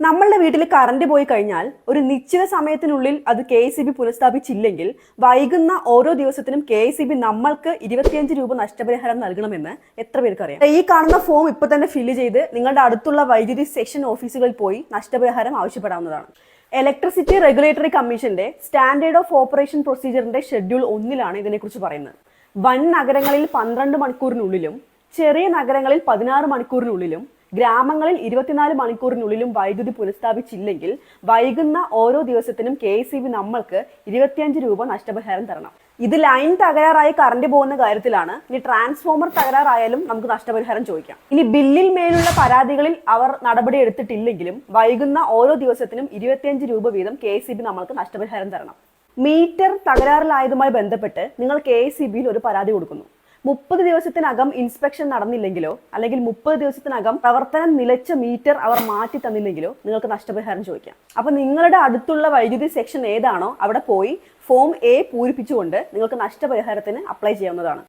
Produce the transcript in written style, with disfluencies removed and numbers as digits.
നമ്മളുടെ വീട്ടിൽ കറണ്ട് പോയി കഴിഞ്ഞാൽ ഒരു നിശ്ചിത സമയത്തിനുള്ളിൽ അത് KEB പുനഃസ്ഥാപിച്ചില്ലെങ്കിൽ വൈകുന്ന ഓരോ ദിവസത്തിനും KEB നമ്മൾക്ക് 25 രൂപ നഷ്ടപരിഹാരം നൽകണമെന്ന് എത്ര പേർക്ക് അറിയാം? ഈ കാണുന്ന ഫോം ഇപ്പൊ തന്നെ ഫില്ല് ചെയ്ത് നിങ്ങളുടെ അടുത്തുള്ള വൈദ്യുതി സെക്ഷൻ ഓഫീസുകളിൽ പോയി നഷ്ടപരിഹാരം ആവശ്യപ്പെടാവുന്നതാണ്. ഇലക്ട്രിസിറ്റി റെഗുലേറ്ററി കമ്മീഷന്റെ സ്റ്റാൻഡേർഡ് ഓഫ് ഓപ്പറേഷൻ പ്രൊസീജിയറിന്റെ ഷെഡ്യൂൾ 1 ഇതിനെക്കുറിച്ച് പറയുന്നത്. വൻ നഗരങ്ങളിൽ 12 മണിക്കൂറിനുള്ളിലും ചെറിയ നഗരങ്ങളിൽ 16 മണിക്കൂറിനുള്ളിലും ഗ്രാമങ്ങളിൽ 24 മണിക്കൂറിനുള്ളിലും വൈദ്യുതി പുനഃസ്ഥാപിച്ചില്ലെങ്കിൽ വൈകുന്ന ഓരോ ദിവസത്തിനും KEB നമ്മൾക്ക് 25 രൂപ നഷ്ടപരിഹാരം തരണം. ഇത് ലൈൻ തകരാറായി കറണ്ട് പോകുന്ന കാര്യത്തിലാണ്. ഇനി ട്രാൻസ്ഫോമർ തകരാറായാലും നമുക്ക് നഷ്ടപരിഹാരം ചോദിക്കാം. ഇനി ബില്ലിൽ മേലുള്ള പരാതികളിൽ അവർ നടപടി എടുത്തിട്ടില്ലെങ്കിലും വൈകുന്ന ഓരോ ദിവസത്തിനും 25 രൂപ വീതം KEB നമ്മൾക്ക് നഷ്ടപരിഹാരം തരണം. മീറ്റർ തകരാറിലായതുമായി ബന്ധപ്പെട്ട് നിങ്ങൾ KEBയിൽ ഒരു പരാതി കൊടുക്കുന്നു. 30 ദിവസത്തിനകം ഇൻസ്പെക്ഷൻ നടന്നില്ലെങ്കിലോ അല്ലെങ്കിൽ 30 ദിവസത്തിനകം പ്രവർത്തനം നിലച്ച മീറ്റർ അവർ മാറ്റി തന്നില്ലെങ്കിലോ നിങ്ങൾക്ക് നഷ്ടപരിഹാരം ചോദിക്കാം. അപ്പൊ നിങ്ങളുടെ അടുത്തുള്ള വൈദ്യുതി സെക്ഷൻ ഏതാണോ അവിടെ പോയി ഫോം A പൂരിപ്പിച്ചുകൊണ്ട് നിങ്ങൾക്ക് നഷ്ടപരിഹാരത്തിന് അപ്ലൈ ചെയ്യാവുന്നതാണ്.